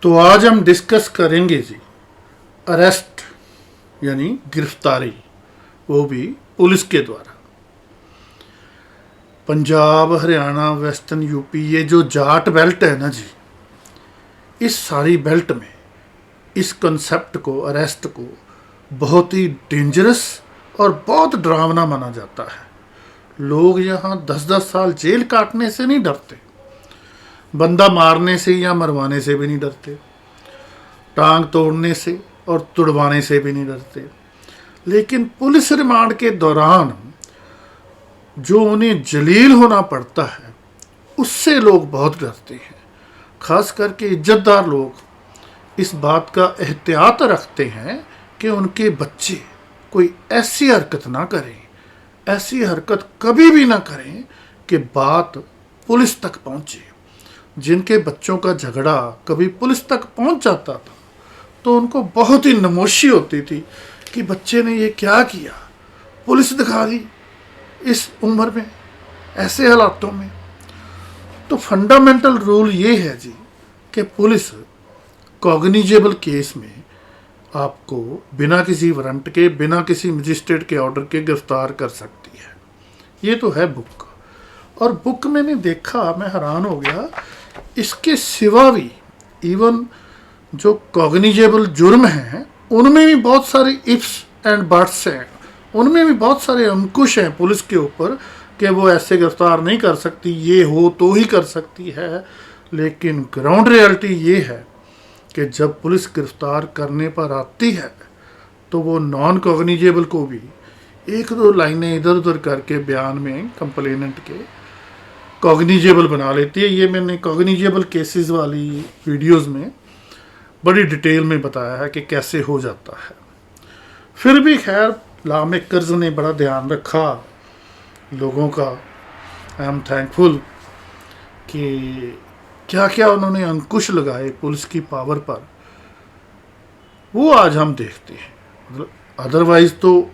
तो आज हम डिस्कस करेंगे जी अरेस्ट यानी गिरफ्तारी, वो भी पुलिस के द्वारा। पंजाब, हरियाणा, वेस्टर्न यूपी, ये जो जाट बेल्ट है ना जी, इस सारी बेल्ट में इस कंसेप्ट को, अरेस्ट को बहुत ही डेंजरस और बहुत डरावना माना जाता है। लोग यहाँ 10-10 साल जेल काटने से नहीं डरते, बंदा मारने से या मरवाने से भी नहीं डरते, टांग तोड़ने से और तुड़वाने से भी नहीं डरते, लेकिन पुलिस रिमांड के दौरान जो उन्हें जलील होना पड़ता है उससे लोग बहुत डरते हैं। खास करके इज्जतदार लोग इस बात का एहतियात रखते हैं कि उनके बच्चे कोई ऐसी हरकत ना करें, ऐसी हरकत कभी भी ना करें कि बात पुलिस तक पहुंचे। जिनके बच्चों का झगड़ा कभी पुलिस तक पहुंच जाता था तो उनको बहुत ही नमोशी होती थी कि बच्चे ने ये क्या किया, पुलिस दिखा दी इस उम्र में, ऐसे हालातों में। तो फंडामेंटल रूल ये है जी कि पुलिस कॉग्निजेबल केस में आपको बिना किसी वारंट के, बिना किसी मजिस्ट्रेट के ऑर्डर के गिरफ्तार कर सकती है। ये तो है बुक, और बुक मैंने देखा, मैं हैरान हो गया। इसके सिवा भी इवन जो कॉग्निजेबल जुर्म हैं उनमें भी बहुत सारे इफ्स एंड बट्स हैं, उनमें भी बहुत सारे अंकुश हैं पुलिस के ऊपर कि वो ऐसे गिरफ्तार नहीं कर सकती, ये हो तो ही कर सकती है। लेकिन ग्राउंड रियलिटी ये है कि जब पुलिस गिरफ्तार करने पर आती है तो वो नॉन कॉग्निजेबल को भी एक दो लाइनें इधर उधर करके बयान में कंप्लेनेंट के कॉग्निजेबल बना लेती है। ये मैंने कॉग्निजेबल केसेस वाली वीडियोस में बड़ी डिटेल में बताया है कि कैसे हो जाता है। फिर भी खैर लॉ मेकर्स ने बड़ा ध्यान रखा लोगों का। आई एम थैंकफुल कि क्या क्या उन्होंने अंकुश लगाए पुलिस की पावर पर, वो आज हम देखते हैं। अदरवाइज तो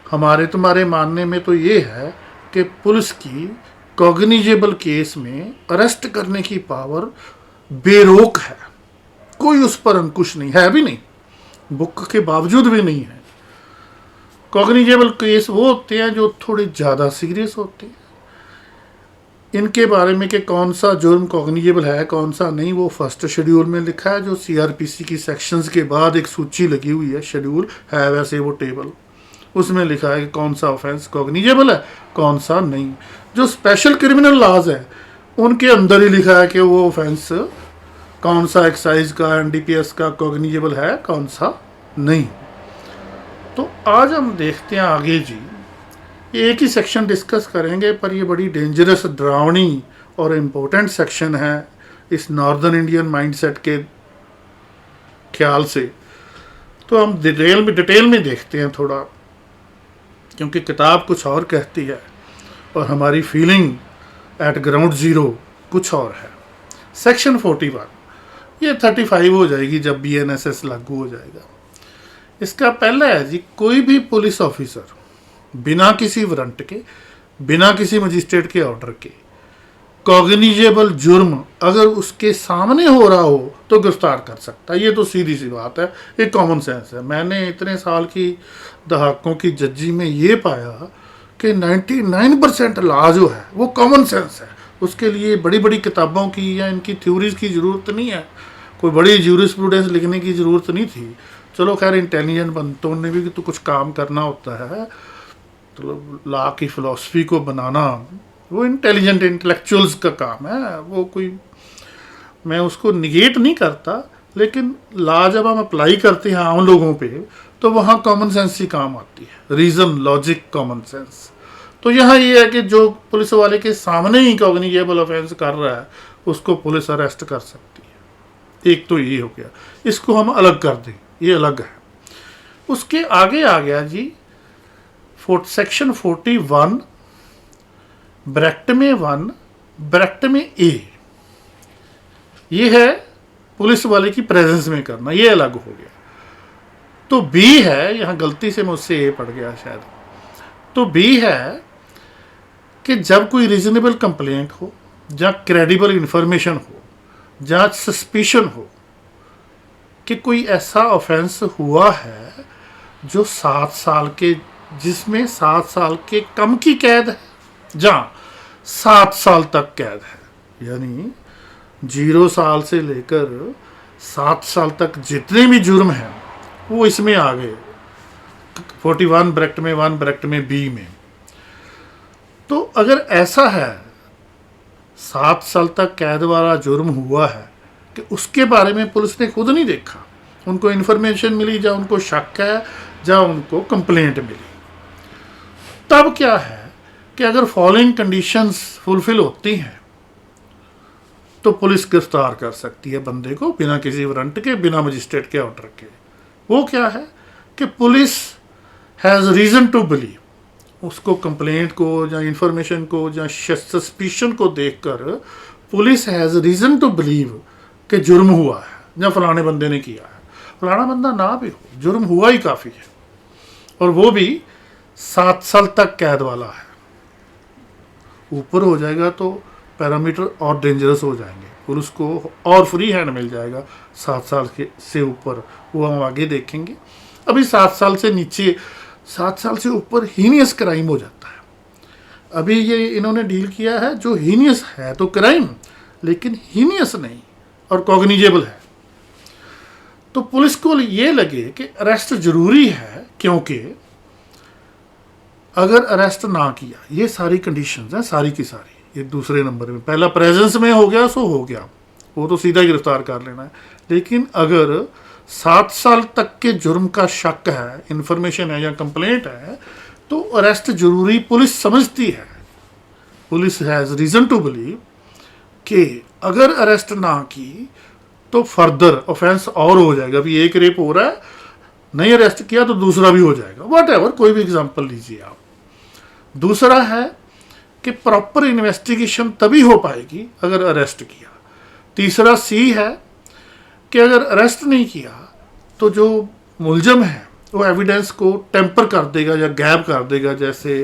हमारे तुम्हारे मानने में तो ये है कि पुलिस की कॉग्निजेबल केस में अरेस्ट करने की पावर बेरोक है, कोई उस पर अंकुश नहीं है, भी नहीं, बुक के बावजूद भी नहीं है। कॉग्निजेबल केस वो होते हैं जो थोड़े ज़्यादा सीरियस होते हैं। इनके बारे में कि कौन सा जुर्म कॉग्निजेबल है कौन सा नहीं, वो फर्स्ट शेड्यूल में लिखा है, जो सीआरपीसी की सेक्शंस के बाद एक सूची लगी हुई है, शेड्यूल है वैसे वो टेबल, उसमें लिखा है कि कौन सा ऑफेंस कॉग्निजेबल है कौन सा नहीं। जो स्पेशल क्रिमिनल लॉज है उनके अंदर ही लिखा है कि वो ऑफेंस कौन सा एक्साइज का, एनडीपीएस का कॉग्निजेबल है कौन सा नहीं। तो आज हम देखते हैं आगे जी, ये एक ही सेक्शन डिस्कस करेंगे पर ये बड़ी डेंजरस, डरावनी और इम्पोर्टेंट सेक्शन है इस नॉर्दर्न इंडियन माइंडसेट के ख्याल से। तो हम डिटेल में देखते हैं थोड़ा, क्योंकि किताब कुछ और कहती है और हमारी फीलिंग एट ग्राउंड ज़ीरो कुछ और है। सेक्शन 41, ये 35 हो जाएगी जब BNSS लागू हो जाएगा। इसका पहला है जी, कोई भी पुलिस ऑफिसर बिना किसी वारंट के, बिना किसी मजिस्ट्रेट के ऑर्डर के कॉग्निजेबल जुर्म अगर उसके सामने हो रहा हो तो गिरफ्तार कर सकता है। ये तो सीधी सी बात है, ये कॉमन सेंस है। मैंने इतने साल की दहाकों की जज्जी में ये पाया कि 99% लॉ जो है वो कॉमन सेंस है। उसके लिए बड़ी बड़ी किताबों की या इनकी थ्योरीज की ज़रूरत नहीं है, कोई बड़ी ज्यूरिस्प्रूडेंस लिखने की ज़रूरत नहीं थी। चलो खैर इंटेलिजेंट बनतों ने भी तो कुछ काम करना होता है, तो लॉ की फ़िलासफ़ी को बनाना वो इंटेलिजेंट इंटेलेक्चुअल्स का काम है। वो कोई, मैं उसको निगेट नहीं करता, लेकिन लॉ जब हम अप्लाई करते हैं आम लोगों पे तो वहाँ कॉमन सेंस ही काम आती है, रीज़न, लॉजिक, कॉमन सेंस। तो यहाँ ये है कि जो पुलिस वाले के सामने ही कॉग्निजेबल ऑफेंस कर रहा है उसको पुलिस अरेस्ट कर सकती है। एक तो ये हो गया, इसको हम अलग कर दें, ये अलग है। उसके आगे आ गया जी सेक्शन 41 ब्रैकेट में 1 ब्रैकेट में A, ये है पुलिस वाले की प्रेजेंस में करना, ये अलग हो गया। तो B है, यहाँ गलती से मुझसे A पड़ गया शायद। तो B है कि जब कोई रीजनेबल कंप्लेंट हो, जहाँ क्रेडिबल इंफॉर्मेशन हो, जहाँ सस्पिशन हो कि कोई ऐसा ऑफेंस हुआ है जो 7 साल के, जिसमें 7 साल के कम की कैद है, जहाँ 7 साल तक कैद है, यानी 0 साल से लेकर 7 साल तक जितने भी जुर्म हैं वो इसमें आ गए, 41 ब्रैकेट में 1 ब्रैकेट में बी में। तो अगर ऐसा है 7 साल तक कैद वाला जुर्म हुआ है कि उसके बारे में पुलिस ने खुद नहीं देखा, उनको इन्फॉर्मेशन मिली, या उनको शक है, या उनको कंप्लेंट मिली, तब क्या है कि अगर फॉलोइंग कंडीशंस फुलफिल होती हैं तो पुलिस गिरफ्तार कर सकती है बंदे को बिना किसी वारंट के, बिना मजिस्ट्रेट के ऑर्डर के। वो क्या है कि police has reason to believe, उसको कंप्लेंट को या इंफॉर्मेशन को या सस्पिशन को देखकर police has reason to believe कि जुर्म हुआ है या फलाने बंदे ने किया है। फलाना बंदा ना भी हो, जुर्म हुआ ही काफ़ी है, और वो भी 7 साल तक कैद वाला है। ऊपर हो जाएगा तो पैरामीटर और डेंजरस हो जाएंगे, पुलिस को और फ्री हैंड मिल जाएगा 7 साल के से ऊपर, वो हम आगे देखेंगे। अभी 7 साल से नीचे, 7 साल से ऊपर हीनियस क्राइम हो जाता है। अभी ये इन्होंने डील किया है जो हीनियस है तो क्राइम, लेकिन हीनियस नहीं और कॉग्निजेबल है। तो पुलिस को ये लगे कि अरेस्ट जरूरी है, क्योंकि अगर अरेस्ट ना किया, ये सारी कंडीशंस हैं सारी की सारी, ये दूसरे नंबर में, पहला प्रेजेंस में हो गया सो हो गया, वो तो सीधा गिरफ्तार कर लेना है। लेकिन अगर 7 साल तक के जुर्म का शक है, इंफॉर्मेशन है या कंप्लेंट है, तो अरेस्ट जरूरी पुलिस समझती है। Police has reason to believe कि अगर अरेस्ट ना की तो फर्दर ऑफेंस और हो जाएगा। अभी एक रेप हो रहा है, नहीं अरेस्ट किया तो दूसरा भी हो जाएगा, वट एवर, कोई भी एग्जाम्पल लीजिए आप। दूसरा है कि प्रॉपर इन्वेस्टिगेशन तभी हो पाएगी अगर अरेस्ट किया। तीसरा सी है कि अगर अरेस्ट नहीं किया तो जो मुलजम है वो एविडेंस को टेम्पर कर देगा या गैप कर देगा। जैसे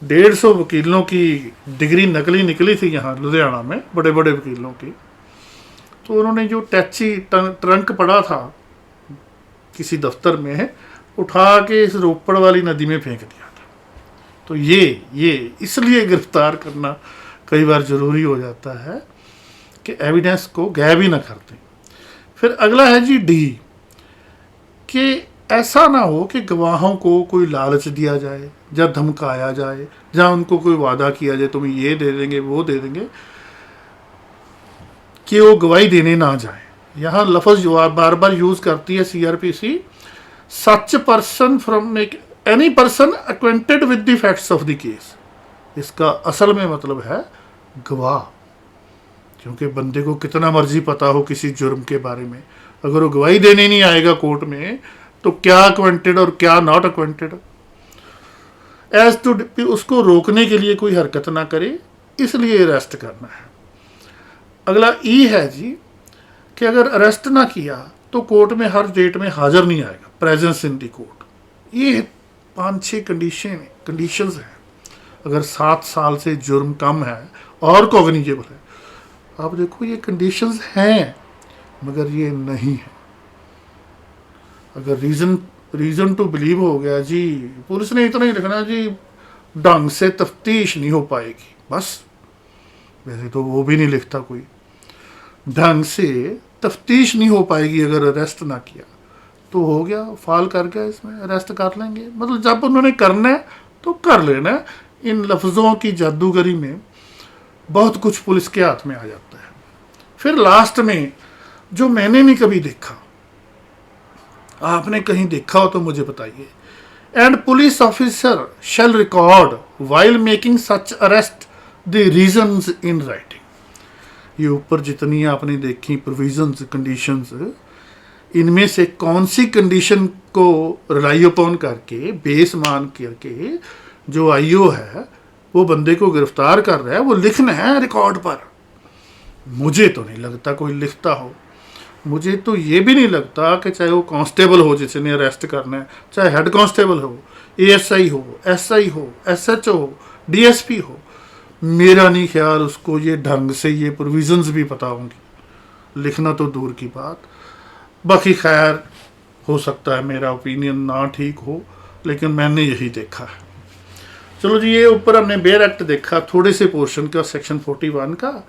150 वकीलों की डिग्री नकली निकली थी यहाँ लुधियाना में, बड़े बड़े वकीलों की, तो उन्होंने जो टैक्सी ट्रंक पड़ा था किसी दफ्तर में, उठा के इस रोपड़ वाली नदी में फेंक दिया था। तो ये इसलिए गिरफ्तार करना कई बार ज़रूरी हो जाता है कि एविडेंस को गैब ही ना कर दें। फिर अगला है जी डी, कि ऐसा ना हो कि गवाहों को कोई लालच दिया जाए या धमकाया जाए या उनको कोई वादा किया जाए तुम्हें ये दे देंगे वो दे देंगे, कि वो गवाही देने ना जाए। यहाँ लफ्ज़ जो बार बार यूज़ करती है CrPC, such person from any person acquainted with the facts of the case. इसका असल में मतलब है गवाह, क्योंकि बंदे को कितना मर्जी पता हो किसी जुर्म के बारे में, अगर वो गवाही देने नहीं आएगा कोर्ट में तो क्या अक्वेंटेड और क्या नॉट अक्वेंटेड, एज टू उसको रोकने के लिए कोई हरकत ना करे, इसलिए अरेस्ट करना है। अगला ई है जी कि अगर अरेस्ट ना किया तो कोर्ट में हर डेट में हाजिर नहीं आएगा, प्रेजेंस इन दी कोर्ट। ये 5-6 कंडीशंस हैं। अगर 7 साल से जुर्म कम है और कॉग्निजेबल है, आप देखो ये कंडीशंस हैं मगर ये नहीं है। अगर रीज़न टू बिलीव हो गया जी, पुलिस ने इतना ही लिखना जी ढंग से तफ्तीश नहीं हो पाएगी, बस। वैसे तो वो भी नहीं लिखता कोई, ढंग से तफ्तीश नहीं हो पाएगी अगर अरेस्ट ना किया तो हो गया, फाल कर गया, इसमें अरेस्ट कर लेंगे। मतलब जब उन्होंने करना है तो कर लेना है। इन लफ्ज़ों की जादूगरी में बहुत कुछ पुलिस के हाथ में आ जाता है। फिर लास्ट में जो मैंने नहीं कभी देखा, आपने कहीं देखा हो तो मुझे बताइए, and police officer shall record while making such arrest the reasons in writing. ये ऊपर जितनी आपने देखी प्रोविजंस, कंडीशंस, इनमें से कौन सी कंडीशन को रिलाई अपॉन करके, बेस मान करके जो आईओ है वो बंदे को गिरफ्तार कर रहा है, वो लिखना है रिकॉर्ड पर। मुझे तो नहीं लगता कोई लिखता हो। मुझे तो ये भी नहीं लगता कि चाहे वो कांस्टेबल हो जिसने अरेस्ट करना है, चाहे हेड कांस्टेबल हो, एएसआई हो, एसआई हो, एसएचओ हो, डीएसपी हो, मेरा नहीं ख्याल उसको ये ढंग से ये प्रोविजंस भी पता होंगी। लिखना तो दूर की बात। बाकी खैर हो सकता है मेरा ओपिनियन ना ठीक हो, लेकिन मैंने यही देखा है। चलो जी, ये ऊपर हमने बेयर एक्ट देखा, थोड़े से पोर्शन का सेक्शन 41 का,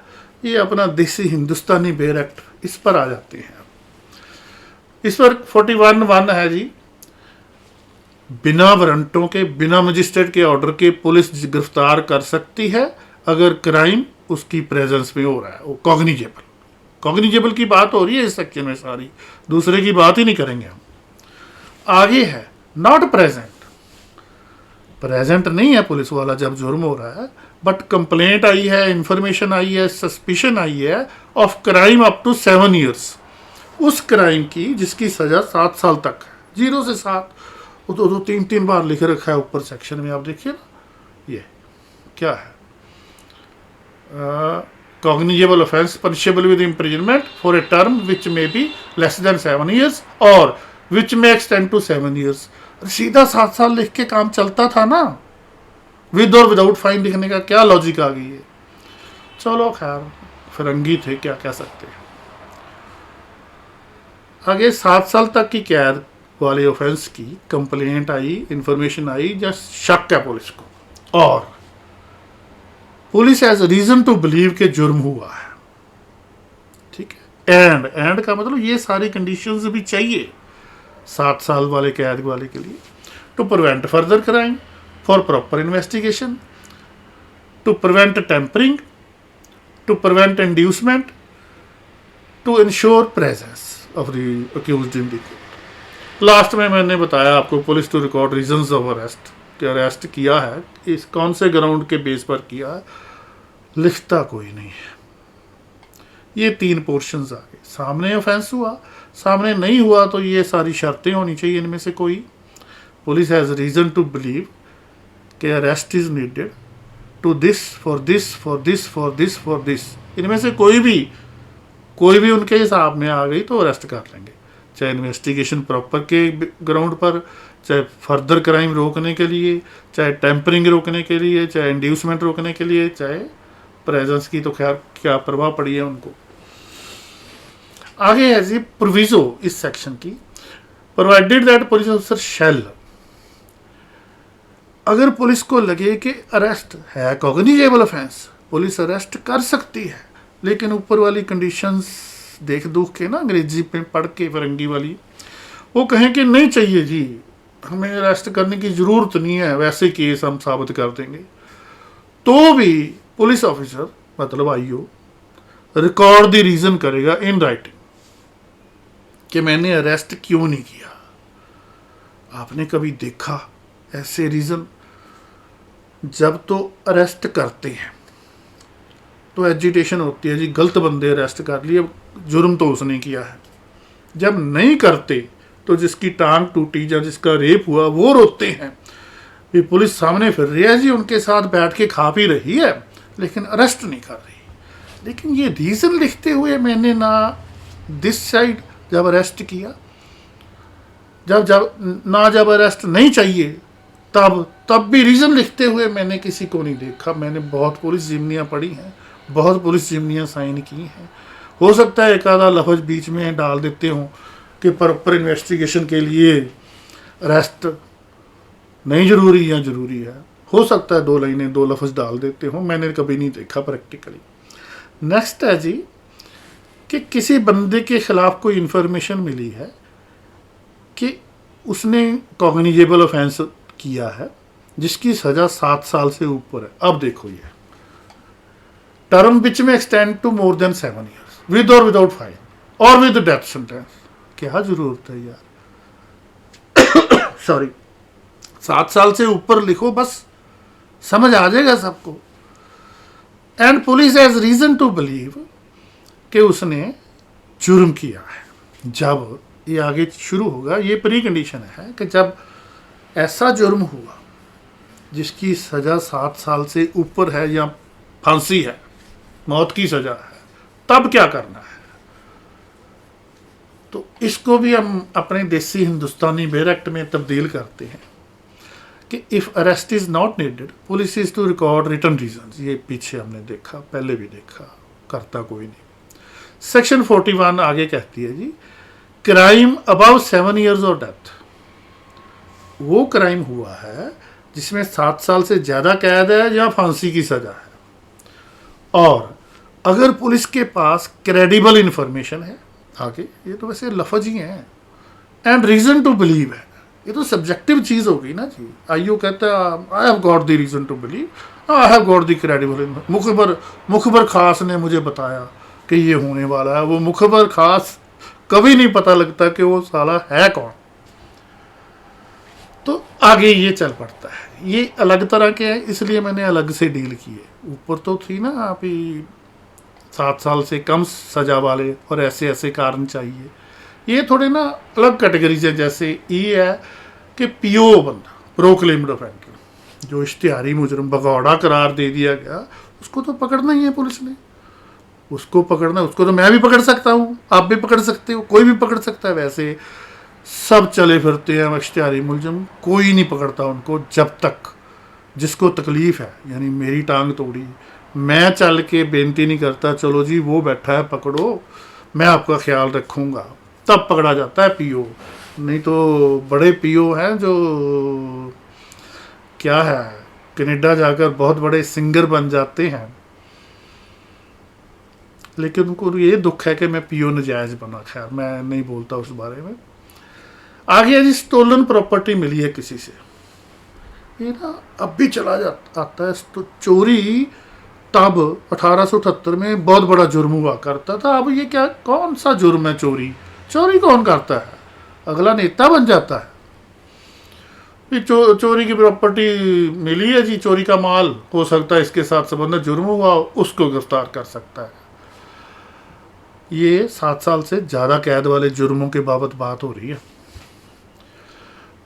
ये अपना देसी हिंदुस्तानी बेयर एक्ट, इस पर आ जाते हैं। इस पर 41(1) है जी, बिना वारंटों के, बिना मजिस्ट्रेट के ऑर्डर के पुलिस गिरफ्तार कर सकती है अगर क्राइम उसकी प्रेजेंस में हो रहा है, वो कॉग्निजेबल की बात हो रही है इस सेक्शन में सारी, दूसरे की बात ही नहीं करेंगे हम। आगे है नॉट प्रेजेंट नहीं है पुलिस वाला जब जुर्म हो रहा है, बट कंप्लेंट आई है, इंफॉर्मेशन आई है, सस्पिशन आई है of crime up to 7 years, उस क्राइम की जिसकी सजा 7 साल तक है, 0 से 7, वो तो 3 बार लिख रखा है ऊपर सेक्शन में, आप देखिए ना, ये क्या है, cognizable offence punishable with imprisonment for a term which may be less than 7 years और विच मे एक्सटेंड टू 7 years। सीधा 7 साल लिख के काम चलता था ना, विद और विदाउट फाइन लिखने का क्या लॉजिक आ गई है। चलो खैर, फिरंगी थे, क्या कह सकते हैं। आगे 7 साल तक की कैद वाले ऑफेंस की कंप्लेंट आई, इंफॉर्मेशन आई, या शक है पुलिस को, और police has reason to believe के जुर्म हुआ है, ठीक है। एंड का मतलब ये सारी कंडीशंस भी चाहिए 7 साल वाले कैद वाले के लिए। To prevent further crime, for proper investigation, to prevent tampering, to prevent inducement, to ensure presence of the accused in the court. Last में मैंने बताया आपको police to record reasons of arrest, कि अरेस्ट किया है, इस कौन से ग्राउंड के बेस पर किया है, लिखता कोई नहीं है। ये 3 पोर्शंस आ गए, सामने ऑफेंस हुआ, सामने नहीं हुआ तो ये सारी शर्तें होनी चाहिए इनमें से कोई। Police has reason to believe कि arrest is needed to this for this for this for this for this, इनमें से कोई भी उनके हिसाब में आ गई तो अरेस्ट कर लेंगे, चाहे इन्वेस्टिगेशन प्रॉपर के ग्राउंड पर, चाहे फर्दर क्राइम रोकने के लिए, चाहे टेम्परिंग रोकने के लिए, चाहे इंड्यूसमेंट रोकने के लिए, चाहे प्रेजेंस की तो खैर क्या प्रभाव पड़ी है उनको। आगे है जी प्रोविजो इस सेक्शन की, provided that police officer shall, अगर पुलिस को लगे कि अरेस्ट है कॉग्निजेबल ऑफेंस, पुलिस अरेस्ट कर सकती है, लेकिन ऊपर वाली कंडीशंस देख दुख के ना, अंग्रेजी पे पढ़ के फरंगी वाली, वो कहें कि नहीं चाहिए जी, हमें अरेस्ट करने की ज़रूरत नहीं है, वैसे केस हम साबित कर देंगे, तो भी पुलिस ऑफिसर मतलब आईओ रिकॉर्ड द रीज़न करेगा इन राइटिंग कि मैंने अरेस्ट क्यों नहीं किया। आपने कभी देखा ऐसे रीज़न? जब तो अरेस्ट करते हैं तो एजिटेशन होती है जी, गलत बंदे अरेस्ट कर लिए, जुर्म तो उसने किया है। जब नहीं करते तो जिसकी टांग टूटी या जिसका रेप हुआ वो रोते हैं, भी पुलिस सामने फिर रही है जी, उनके साथ बैठ के खा पी रही है, लेकिन अरेस्ट नहीं कर रही। लेकिन ये रीज़न लिखते हुए मैंने ना दिस साइड जब अरेस्ट किया, जब अरेस्ट नहीं चाहिए तब भी रीज़न लिखते हुए मैंने किसी को नहीं देखा। मैंने बहुत पुलिस जिम्नियाँ पढ़ी हैं, बहुत पुलिस जिम्नियाँ साइन की हैं, हो सकता है एक आधा लफ्ज़ बीच में डाल देते हों कि प्रॉपर इन्वेस्टिगेशन के लिए अरेस्ट नहीं ज़रूरी या ज़रूरी है, हो सकता है 2 लाइनें 2 लफ्ज़ डाल देते हों, मैंने कभी नहीं देखा प्रैक्टिकली। नेक्स्ट है जी कि किसी बंदे के ख़िलाफ़ कोई इन्फॉर्मेशन मिली है कि उसने कॉग्निजेबल ऑफेंस किया है जिसकी सज़ा 7 साल से ऊपर है। अब देखो, ये term which may extend to more than 7 years with or without fine or with death sentence, क्या ज़रूरत है यार सॉरी 7 साल से ऊपर लिखो, बस समझ आ जाएगा सबको। And police has reason to believe कि उसने जुर्म किया है। जब ये आगे शुरू होगा, ये प्री कंडीशन है कि जब ऐसा जुर्म हुआ जिसकी सज़ा 7 साल से ऊपर है या फांसी है, मौत की सज़ा है, तब क्या करना है। तो इसको भी हम अपने देसी हिंदुस्तानी बेयर एक्ट में तब्दील करते हैं कि if arrest is not needed police is to record written reasons. ये पीछे हमने देखा, पहले भी देखा, करता कोई नहीं। सेक्शन 41 आगे कहती है जी क्राइम अबाउ 7 years और डेथ, वो क्राइम हुआ है जिसमें 7 साल से ज़्यादा कैद है या फांसी की सज़ा है, और अगर पुलिस के पास क्रेडिबल इंफॉर्मेशन है आगे, ये तो वैसे लफज ही हैं, एंड रीज़न टू बिलीव है, ये तो सब्जेक्टिव चीज़ होगी ना जी। आईओ कहता है I have got the reason to believe, I have got the credible, मुखबर खास ने मुझे बताया कि ये होने वाला है। वो मुखबर खास कभी नहीं पता लगता कि वो साला है कौन, तो आगे ये चल पड़ता है। ये अलग तरह के हैं, इसलिए मैंने अलग से डील किए। ऊपर तो थी ना आप ही 7 साल से कम सजा वाले और ऐसे ऐसे कारण चाहिए, ये थोड़े ना अलग कैटेगरी से। जैसे ये है कि पीओ बंदा, प्रोक्लेम्ड ऑफेंडर, जो इश्तिहारी मुजरम भगौड़ा करार दे दिया गया, उसको तो पकड़ना ही है पुलिस ने, उसको पकड़ना। उसको तो मैं भी पकड़ सकता हूँ, आप भी पकड़ सकते हो, कोई भी पकड़ सकता है। वैसे सब चले फिरते हैं इश्तिहारी मुलजम, कोई नहीं पकड़ता उनको जब तक जिसको तकलीफ़ है। यानी मेरी टांग तोड़ी, मैं चल के बेनती नहीं करता चलो जी वो बैठा है पकड़ो, मैं आपका ख्याल रखूँगा, तब पकड़ा जाता है पीओ। नहीं तो बड़े पीओ हैं जो क्या है कनाडा जाकर बहुत बड़े सिंगर बन जाते हैं, लेकिन उनको ये दुख है कि मैं पीओ नजायज़ बना। खैर मैं नहीं बोलता उस बारे में। आगे जी स्टोलन प्रॉपर्टी मिली है किसी से, ये ना अब भी चला जाता आता है। तो चोरी तब 1878 में बहुत बड़ा जुर्म हुआ करता था। अब ये क्या कौन सा जुर्म है चोरी? चोरी कौन करता है? अगला नेता बन जाता है। चोरी की प्रॉपर्टी मिली है जी, चोरी का माल, हो सकता है इसके साथ संबंधित जुर्म हुआ, उसको गिरफ्तार कर सकता है। ये 7 साल से ज़्यादा कैद वाले जुर्मों के बाबत बात हो रही है।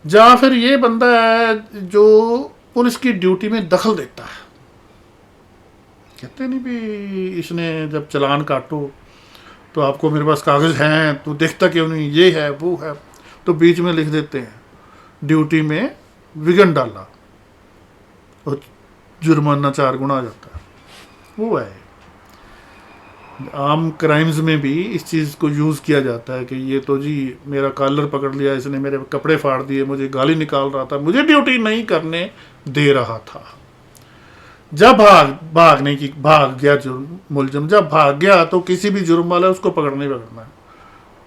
या फिर ये बंदा है जो पुलिस की ड्यूटी में दखल देता है, कहते नहीं भी इसने जब चालान काटो तो आपको मेरे पास कागज़ हैं, तो देखता क्यों नहीं, ये है वो है, तो बीच में लिख देते हैं ड्यूटी में विघन डाला और जुर्माना 4 गुना आ जाता है। वो है आम क्राइम्स में भी इस चीज़ को यूज़ किया जाता है कि ये तो जी मेरा कॉलर पकड़ लिया, इसने मेरे कपड़े फाड़ दिए, मुझे गाली निकाल रहा था, मुझे ड्यूटी नहीं करने दे रहा था। जब भाग गया मुलजम, जब भाग गया तो किसी भी जुर्म वाला उसको पकड़ना ही पकड़ना है।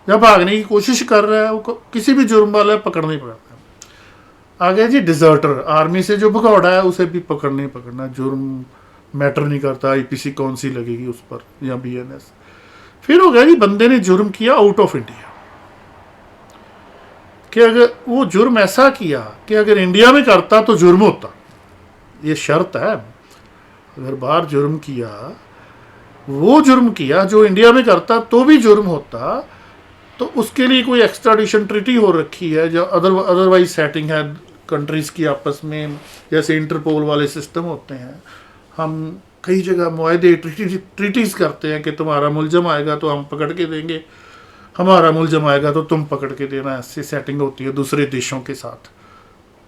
जब भागने की कोशिश कर रहा है वो किसी भी जुर्म वाला पकड़ना ही पकड़ना है। आगे जी डिजर्टर, आर्मी से जो भगौड़ा है उसे भी पकड़ना ही पकड़ना है। जुर्म मैटर नहीं करता, आईपीसी कौन सी लगेगी उस पर या बीएनएस। फिर हो गया जी बंदे ने जुर्म किया आउट ऑफ इंडिया, कि अगर वो जुर्म ऐसा किया कि अगर इंडिया में करता तो जुर्म होता, ये शर्त है। अगर बाहर जुर्म किया, वो जुर्म किया जो इंडिया में करता तो भी जुर्म होता, तो उसके लिए कोई एक्स्ट्राडिशन ट्रीटी हो रखी है, जो अदरवाइज सेटिंग है कंट्रीज़ की आपस में, जैसे इंटरपोल वाले सिस्टम होते हैं। हम कई जगह मुआहदे ट्रीटीज़ करते हैं कि तुम्हारा मुलजम आएगा तो हम पकड़ के देंगे, हमारा मुलजम आएगा तो तुम पकड़ के देना, ऐसी सेटिंग होती है दूसरे देशों के साथ।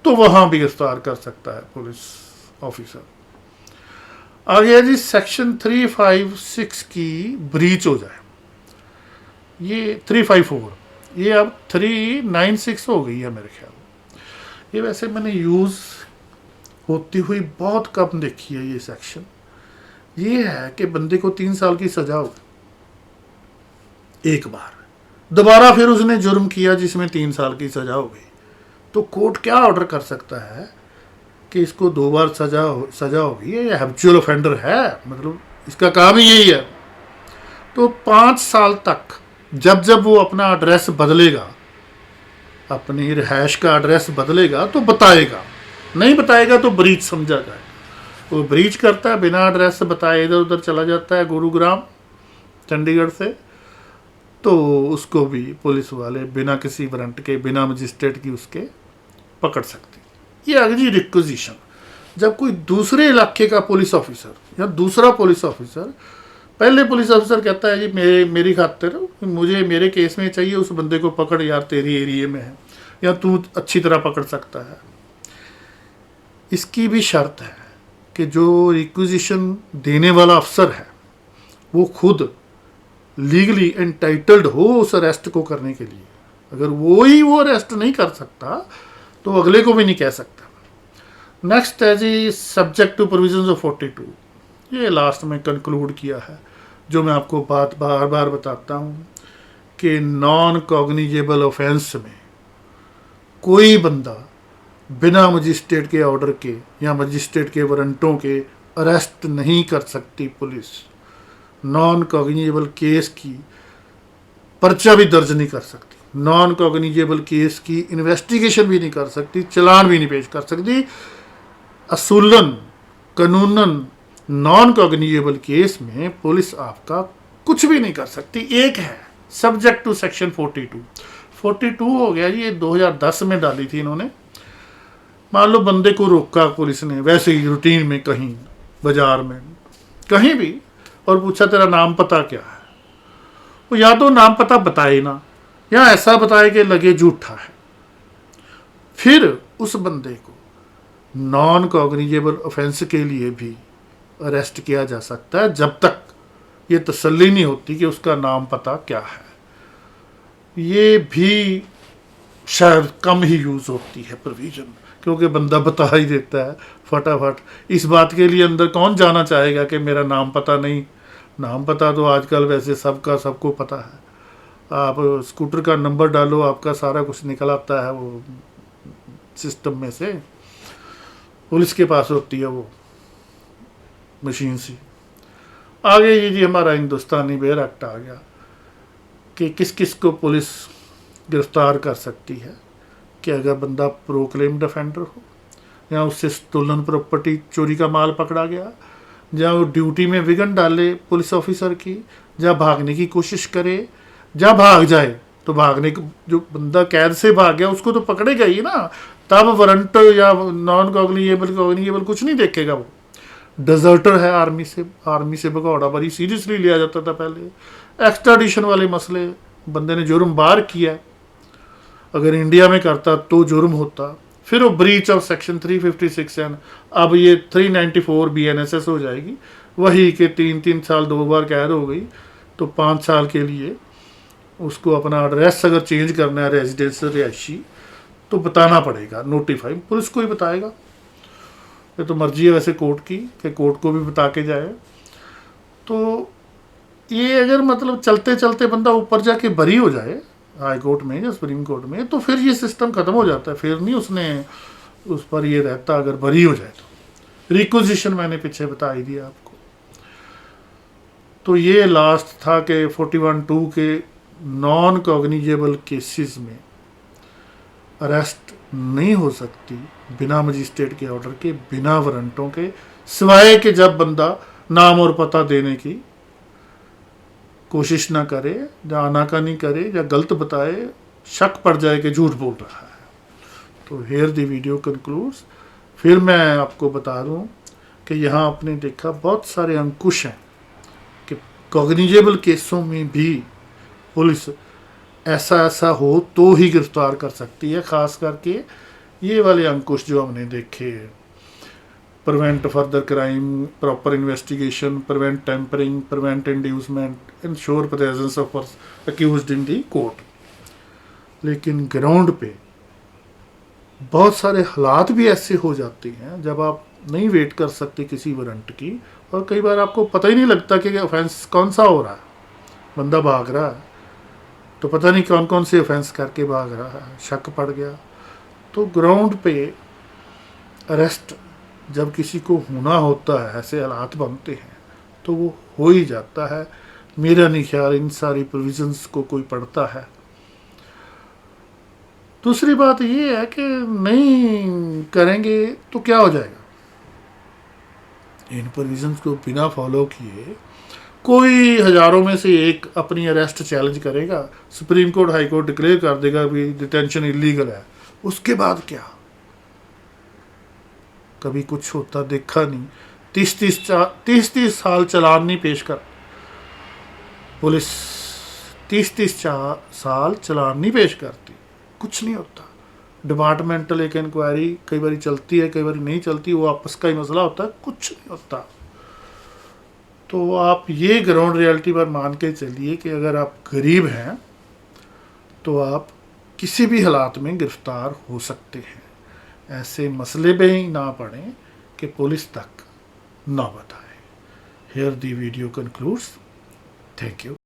तो वहाँ भी गिरफ्तार कर सकता है पुलिस ऑफिसर। आ गया जी सेक्शन 356 की ब्रीच हो जाए, ये 354, ये अब 396 हो गई है मेरे ख्याल। ये वैसे मैंने यूज़ होती हुई बहुत कम देखी है ये सेक्शन। ये है कि बंदे को 3 साल की सज़ा हो एक बार, दोबारा फिर उसने जुर्म किया जिसमें 3 साल की सज़ा हो गई, तो कोर्ट क्या ऑर्डर कर सकता है कि इसको 2 बार सज़ा होगी, ये हैबिचुअल ऑफेंडर है, मतलब इसका काम ही यही है। तो 5 साल तक जब जब वो अपना एड्रेस बदलेगा, अपनी रिहाइश का एड्रेस बदलेगा तो बताएगा, नहीं बताएगा तो ब्रीच समझा जाए। वो ब्रीच करता है, बिना एड्रेस बताए इधर उधर चला जाता है गुरुग्राम चंडीगढ़ से, तो उसको भी पुलिस वाले बिना किसी वारंट के, बिना मजिस्ट्रेट की उसके पकड़ सकते। ये आ गई जी रिक्विजिशन। जब कोई दूसरे इलाके का पुलिस ऑफिसर या दूसरा पुलिस ऑफिसर, पहले पुलिस ऑफिसर कहता है जी मेरी खातिर मुझे मेरे केस में चाहिए, उस बंदे को पकड़ यार, तेरी एरिया में है या तू अच्छी तरह पकड़ सकता है। इसकी भी शर्त है कि जो रिक्विजिशन देने वाला अफसर है वो खुद लीगली एंटाइटल्ड हो उस अरेस्ट को करने के लिए। अगर वो अरेस्ट नहीं कर सकता तो अगले को भी नहीं कह सकता। नेक्स्ट है जी सब्जेक्ट टू प्रोविजंस ऑफ 42, ये लास्ट में कंक्लूड किया है, जो मैं आपको बात बार बार बताता हूँ कि नॉन कॉग्निजेबल ऑफेंस में कोई बंदा बिना मजिस्ट्रेट के ऑर्डर के या मजिस्ट्रेट के वारंटों के अरेस्ट नहीं कर सकती पुलिस। नॉन कॉग्निजेबल केस की पर्चा भी दर्ज नहीं कर सकती, नॉन कॉग्निजेबल केस की इन्वेस्टिगेशन भी नहीं कर सकती, चालान भी नहीं पेश कर सकती। असूलन कानूनन नॉन कॉग्निजेबल केस में पुलिस आपका कुछ भी नहीं कर सकती। एक है सब्जेक्ट टू सेक्शन 42 हो गया जी, ये 2010 में डाली थी इन्होंने। मान लो बंदे को रोका पुलिस ने वैसे ही रूटीन में कहीं बाजार में कहीं भी, और पूछा तेरा नाम पता क्या है, वो या तो नाम पता बताए ना, या ऐसा बताए कि लगे झूठा है, फिर उस बंदे को नॉन कॉग्निजेबल ऑफेंस के लिए भी अरेस्ट किया जा सकता है, जब तक ये तसल्ली नहीं होती कि उसका नाम पता क्या है। ये भी शायद कम ही यूज़ होती है प्रोविजन, क्योंकि बंदा बता ही देता है फटाफट। इस बात के लिए अंदर कौन जाना चाहेगा कि मेरा नाम पता नहीं। नाम पता तो आजकल वैसे सबको पता है। आप स्कूटर का नंबर डालो, आपका सारा कुछ निकल आता है वो सिस्टम में से, पुलिस के पास होती है वो मशीन सी। आगे ये जी हमारा हिंदुस्तानी बेर एक्ट आ गया कि किस किस को पुलिस गिरफ्तार कर सकती है, कि अगर बंदा प्रोक्लेम्ड ऑफेंडर हो, या उससे स्टोलन प्रॉपर्टी चोरी का माल पकड़ा गया, या वो ड्यूटी में विघन डाले पुलिस ऑफिसर की, या भागने की कोशिश करे, या भाग जाए। तो भागने को जो बंदा कैद से भाग गया उसको तो पकड़ेगा ही ना, तब वारंट या नॉन कॉग्निजेबल कुछ नहीं देखेगा। वो डिजर्टर है आर्मी से भगौड़ा बड़ी सीरियसली लिया जाता था पहले। एक्स्ट्राडिशन वाले मसले, बंदे ने जुर्म बाहर किया, अगर इंडिया में करता तो जुर्म होता, फिर वो ब्रीच ऑफ सेक्शन 356 एन, अब ये 394 BNSS हो जाएगी, वही के 3 साल 2 बार कैद हो गई, तो 5 साल के लिए उसको अपना एड्रेस अगर चेंज करना है रेजिडेंस रिहायशी, तो बताना पड़ेगा, नोटिफाई पुलिस को ही बताएगा। ये तो मर्जी है वैसे कोर्ट की कि कोर्ट को भी बता के जाए। तो ये अगर मतलब चलते चलते बंदा ऊपर जाके बरी हो जाए हाई कोर्ट में या सुप्रीम कोर्ट में, तो फिर ये सिस्टम ख़त्म हो जाता है, फिर नहीं उसने उस पर ये रहता अगर बरी हो जाए तो। रिक्विजिशन मैंने पीछे बता ही दिया आपको। तो ये लास्ट था कि 41(2) के नॉन कॉग्निजेबल केसेस में अरेस्ट नहीं हो सकती बिना मजिस्ट्रेट के ऑर्डर के, बिना वारंटों के, सिवाय कि जब बंदा नाम और पता देने की कोशिश ना करे, या आनाकानी करे, या गलत बताए, शक पड़ जाए कि झूठ बोल रहा है। तो हेयर द वीडियो कंक्लूड्स। फिर मैं आपको बता दूं कि यहाँ आपने देखा बहुत सारे अंकुश हैं कि कॉग्निजेबल केसों में भी पुलिस ऐसा हो तो ही गिरफ्तार कर सकती है। ख़ास करके ये वाले अंकुश जो हमने देखे, prevent further crime, proper investigation, prevent tampering, prevent inducement, ensure presence of accused in the court. लेकिन ग्राउंड पे बहुत सारे हालात भी ऐसे हो जाते हैं जब आप नहीं वेट कर सकते किसी वारंट की, और कई बार आपको पता ही नहीं लगता कि ऑफेंस कौन सा हो रहा है। बंदा भाग रहा है तो पता नहीं कौन कौन से ऑफेंस करके भाग रहा है, शक पड़ गया। तो ग्राउंड पे अरेस्ट जब किसी को होना होता है, ऐसे हालात बनते हैं, तो वो हो ही जाता है। मेरा नहीं ख्याल इन सारी प्रोविजंस को कोई पढ़ता है। दूसरी बात ये है कि नहीं करेंगे तो क्या हो जाएगा। इन प्रोविजंस को बिना फॉलो किए कोई हजारों में से एक अपनी अरेस्ट चैलेंज करेगा, supreme court high court declare कर देगा भी डिटेंशन इलीगल है, उसके बाद क्या। कभी कुछ होता देखा नहीं। 30 साल चालान नहीं पेश कर, पुलिस 30 साल चालान नहीं पेश करती, कुछ नहीं होता। डिपार्टमेंटल एक इंक्वायरी कई बार चलती है, कई बार नहीं चलती, वो आपस का ही मसला होता है, कुछ नहीं होता। तो आप ये ग्राउंड रियलिटी पर मान के चलिए कि अगर आप गरीब हैं तो आप किसी भी हालात में गिरफ्तार हो सकते हैं। ऐसे मसले में ही ना पड़ें कि पुलिस तक ना बताए। Here the video concludes. Thank you.